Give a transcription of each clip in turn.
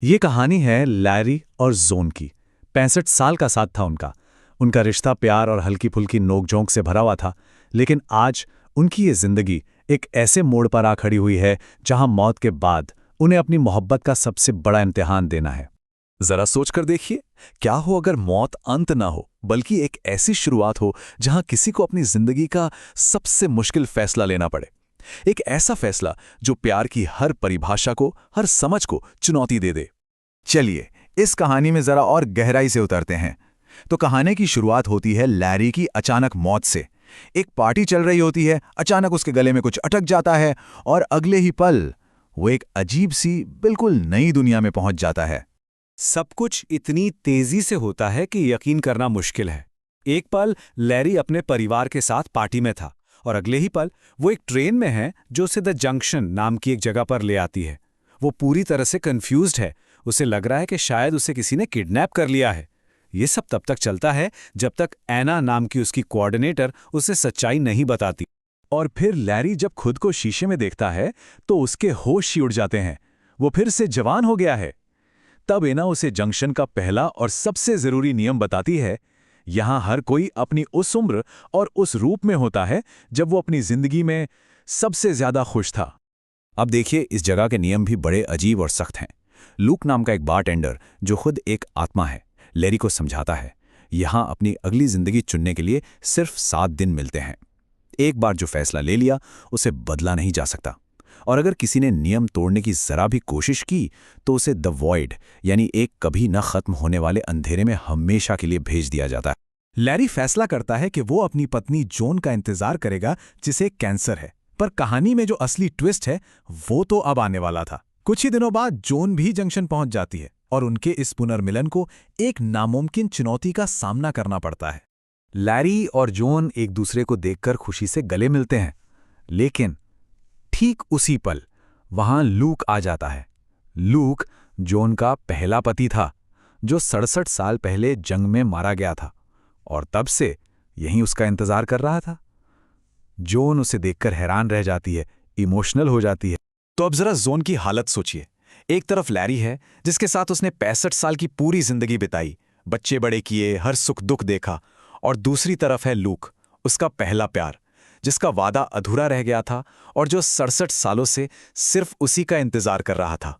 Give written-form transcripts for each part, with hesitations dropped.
ये कहानी है लैरी और जोन की। 65 साल का साथ था उनका। उनका रिश्ता प्यार और हल्की फुल्की नोक-झोंक से भरा हुआ था। लेकिन आज उनकी ये जिंदगी एक ऐसे मोड़ पर आ खड़ी हुई है जहां मौत के बाद उन्हें अपनी मोहब्बत का सबसे बड़ा इम्तिहान देना है। जरा सोच कर देखिए, क्या हो अगर मौत अंत ना हो बल्कि एक ऐसी शुरुआत हो जहां किसी को अपनी जिंदगी का सबसे मुश्किल फैसला लेना पड़े। एक ऐसा फैसला जो प्यार की हर परिभाषा को, हर समझ को चुनौती दे दे। चलिए इस कहानी में जरा और गहराई से उतरते हैं। तो कहानी की शुरुआत होती है लैरी की अचानक मौत से। एक पार्टी चल रही होती है, अचानक उसके गले में कुछ अटक जाता है और अगले ही पल वो एक अजीब सी बिल्कुल नई दुनिया में पहुंच जाता है। सब कुछ इतनी तेजी से होता है कि यकीन करना मुश्किल है। एक पल लैरी अपने परिवार के साथ पार्टी में था और अगले ही पल वो एक ट्रेन में है जो उसे द जंक्शन नाम की एक जगह पर ले आती है। वो पूरी तरह से कंफ्यूज्ड है। उसे लग रहा है कि शायद उसे किसी ने किडनैप कर लिया है। ये सब तब तक चलता है जब तक एना नाम की उसकी कोऑर्डिनेटर उसे सच्चाई नहीं बताती। और फिर लैरी जब खुद को शीशे में देखता है तो उसके होश ही उड़ जाते हैं। वो फिर से जवान हो गया है। तब एना उसे जंक्शन का पहला और सबसे जरूरी नियम बताती है। यहां हर कोई अपनी उस उम्र और उस रूप में होता है जब वो अपनी जिंदगी में सबसे ज्यादा खुश था। अब देखिए, इस जगह के नियम भी बड़े अजीब और सख्त हैं। लूक नाम का एक बारटेंडर जो खुद एक आत्मा है, लैरी को समझाता है यहां अपनी अगली जिंदगी चुनने के लिए सिर्फ 7 दिन मिलते हैं। एक बार जो फैसला ले लिया उसे बदला नहीं जा सकता, और अगर किसी ने नियम तोड़ने की जरा भी कोशिश की तो उसे द वॉइड यानी एक कभी न खत्म होने वाले अंधेरे में हमेशा के लिए भेज दिया जाता है। लैरी फैसला करता है कि वो अपनी पत्नी जोन का इंतजार करेगा जिसे कैंसर है। पर कहानी में जो असली ट्विस्ट है वो तो अब आने वाला था। कुछ ही दिनों बाद जोन भी जंक्शन पहुंच जाती है और उनके इस पुनर्मिलन को एक नामुमकिन चुनौती का सामना करना पड़ता है। लैरी और जोन एक दूसरे को देखकर खुशी से गले मिलते हैं, लेकिन ठीक उसी पल वहां लूक आ जाता है। लूक जोन का पहला पति था जो 67 साल पहले जंग में मारा गया था और तब से यहीं उसका इंतजार कर रहा था। जोन उसे देखकर हैरान रह जाती है, इमोशनल हो जाती है। तो अब जरा जोन की हालत सोचिए। एक तरफ लैरी है जिसके साथ उसने 65 साल की पूरी जिंदगी बिताई, बच्चे बड़े किए, हर सुख दुख देखा, और दूसरी तरफ है लूक, उसका पहला प्यार, जिसका वादा अधूरा रह गया था और जो 67 सालों से सिर्फ उसी का इंतजार कर रहा था।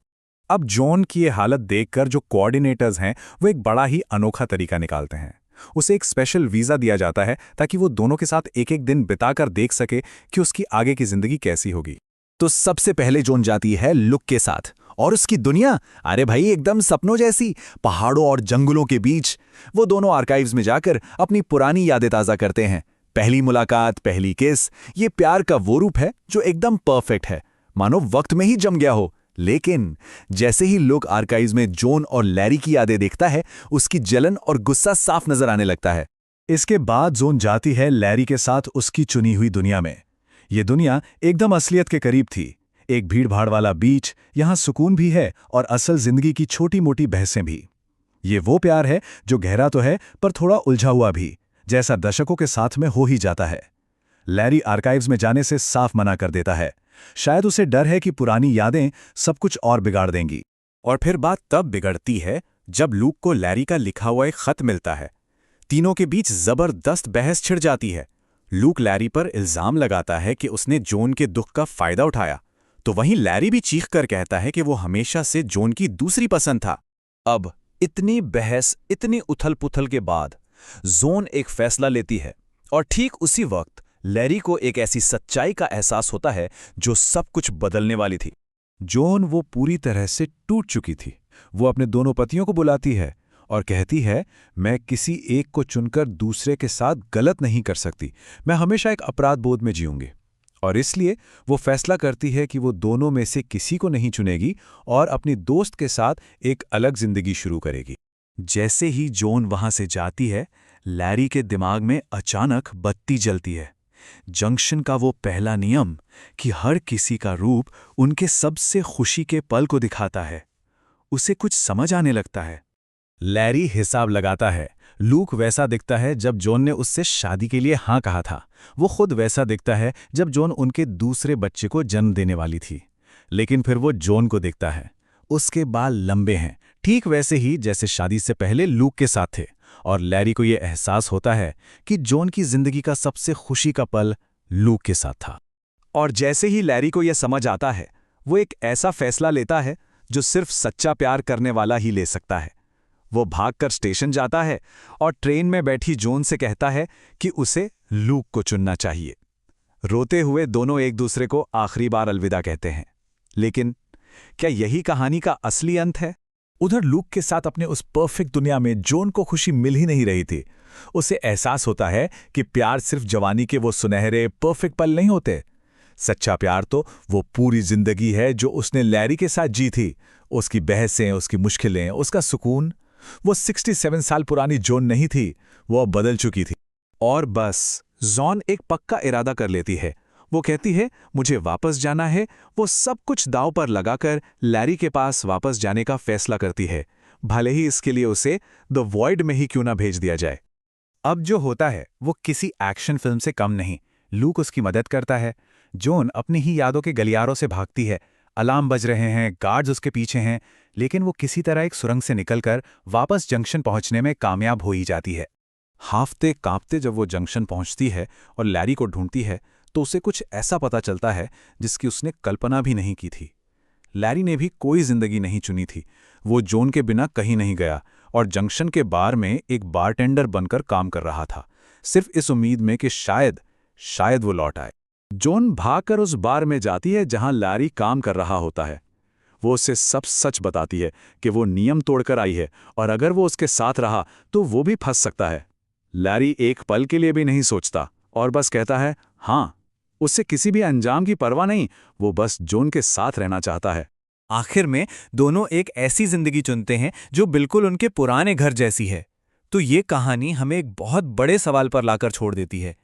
अब जॉन की ये हालत देखकर जो कोऑर्डिनेटर्स हैं वो एक बड़ा ही अनोखा तरीका निकालते हैं। उसे एक स्पेशल वीज़ा दिया जाता है ताकि वो दोनों के साथ एक एक दिन बिताकर देख सके कि उसकी आगे की जिंदगी कैसी होगी। तो सबसे पहले जोन जाती है लुक के साथ, और उसकी दुनिया, अरे भाई, एकदम सपनों जैसी, पहाड़ों और जंगलों के बीच। वो दोनों आर्काइव्स में जाकर अपनी पुरानी यादें ताज़ा करते हैं। पहली मुलाकात, पहली किस, ये प्यार का वो रूप है जो एकदम परफेक्ट है, मानो वक्त में ही जम गया हो। लेकिन जैसे ही लोग आर्काइव्स में जोन और लैरी की यादें देखता है, उसकी जलन और गुस्सा साफ नजर आने लगता है। इसके बाद जोन जाती है लैरी के साथ उसकी चुनी हुई दुनिया में। ये दुनिया एकदम असलियत के करीब थी। एक भीड़-भाड़ वाला बीच, यहाँ सुकून भी है और असल जिंदगी की छोटी-मोटी बहसें भी। ये वो प्यार है जो गहरा तो है पर थोड़ा उलझा हुआ भी, जैसा दशकों के साथ में हो ही जाता है। लैरी आर्काइव्स में जाने से साफ मना कर देता है। शायद उसे डर है कि पुरानी यादें सब कुछ और बिगाड़ देंगी। और फिर बात तब बिगड़ती है जब लूक को लैरी का लिखा हुआ एक खत मिलता है। तीनों के बीच जबरदस्त बहस छिड़ जाती है। लूक लैरी पर इल्जाम लगाता है कि उसने जोन के दुख का फायदा उठाया, तो वहीं लैरी भी चीख कर कहता है कि वो हमेशा से जोन की दूसरी पसंद था। अब इतनी बहस, इतनी उथल-पुथल के बाद जोन एक फैसला लेती है, और ठीक उसी वक्त लैरी को एक ऐसी सच्चाई का एहसास होता है जो सब कुछ बदलने वाली थी। जोन वो पूरी तरह से टूट चुकी थी। वो अपने दोनों पतियों को बुलाती है और कहती है, मैं किसी एक को चुनकर दूसरे के साथ गलत नहीं कर सकती। मैं हमेशा एक अपराध बोध में जीऊंगी। और इसलिए वो फैसला करती है कि वो दोनों में से किसी को नहीं चुनेगी और अपनी दोस्त के साथ एक अलग जिंदगी शुरू करेगी। जैसे ही जोन वहां से जाती है, लैरी के दिमाग में अचानक बत्ती जलती है। जंक्शन का वो पहला नियम कि हर किसी का रूप उनके सबसे खुशी के पल को दिखाता है, उसे कुछ समझ आने लगता है। लैरी हिसाब लगाता है। लूक वैसा दिखता है जब जॉन ने उससे शादी के लिए हाँ कहा था। वो खुद वैसा दिखता है जब जॉन उनके दूसरे बच्चे को जन्म देने वाली थी। लेकिन फिर वो जॉन को देखता है, उसके बाल लंबे हैं, ठीक वैसे ही जैसे शादी से पहले लूक के साथ थे। और लैरी को यह एहसास होता है कि जॉन की जिंदगी का सबसे खुशी का पल लूक के साथ था। और जैसे ही लैरी को यह समझ आता है, वो एक ऐसा फैसला लेता है जो सिर्फ सच्चा प्यार करने वाला ही ले सकता है। वो भागकर स्टेशन जाता है और ट्रेन में बैठी जॉन से कहता है कि उसे लूक को चुनना चाहिए। रोते हुए दोनों एक दूसरे को आखिरी बार अलविदा कहते हैं। लेकिन क्या यही कहानी का असली अंत है? उधर लूक के साथ अपने उस परफेक्ट दुनिया में जॉन को खुशी मिल ही नहीं रही थी। उसे एहसास होता है कि प्यार सिर्फ जवानी के वो सुनहरे परफेक्ट पल नहीं होते। सच्चा प्यार तो वो पूरी जिंदगी है जो उसने लैरी के साथ जी थी। उसकी बहसें, उसकी मुश्किलें, उसका सुकून। वो 67 साल पुरानी जॉन नहीं थी, वो अब बदल चुकी थी। और बस जॉन एक पक्का इरादा कर लेती है। वो कहती है मुझे वापस जाना है। वो सब कुछ दांव पर लगाकर लैरी के पास वापस जाने का फैसला करती है, भले ही इसके लिए उसे द वॉइड में ही क्यों ना भेज दिया जाए। अब जो होता है वो किसी एक्शन फिल्म से कम नहीं। लूक उसकी मदद करता है। जॉन अपनी ही यादों के गलियारों से भागती है। अलार्म बज रहे हैं, गार्ड्स उसके पीछे हैं, लेकिन वो किसी तरह एक सुरंग से निकलकर वापस जंक्शन पहुंचने में कामयाब हो ही जाती है। हाफते कांपते जब वो जंक्शन पहुंचती है और लैरी को ढूंढती है, तो उसे कुछ ऐसा पता चलता है जिसकी उसने कल्पना भी नहीं की थी। लैरी ने भी कोई जिंदगी नहीं चुनी थी। वो जॉन के बिना कहीं नहीं गया और जंक्शन के बार में एक बारटेंडर बनकर काम कर रहा था, सिर्फ इस उम्मीद में कि शायद वो लौट आए। जॉन भागकर उस बार में जाती है जहां लैरी काम कर रहा होता है। वो उसे सब सच बताती है कि वो नियम तोड़कर आई है और अगर वो उसके साथ रहा तो वो भी फंस सकता है। लैरी एक पल के लिए भी नहीं सोचता और बस कहता है हाँ। उससे किसी भी अंजाम की परवाह नहीं, वो बस जॉन के साथ रहना चाहता है। आखिर में दोनों एक ऐसी जिंदगी चुनते हैं जो बिल्कुल उनके पुराने घर जैसी है। तो ये कहानी हमें एक बहुत बड़े सवाल पर लाकर छोड़ देती है।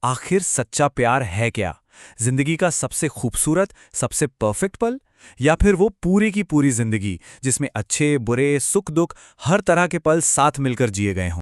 आखिर सच्चा प्यार है क्या? जिंदगी का सबसे खूबसूरत, सबसे परफेक्ट पल, या फिर वो पूरी की पूरी जिंदगी जिसमें अच्छे, बुरे, सुख दुख हर तरह के पल साथ मिलकर जिए गए हों?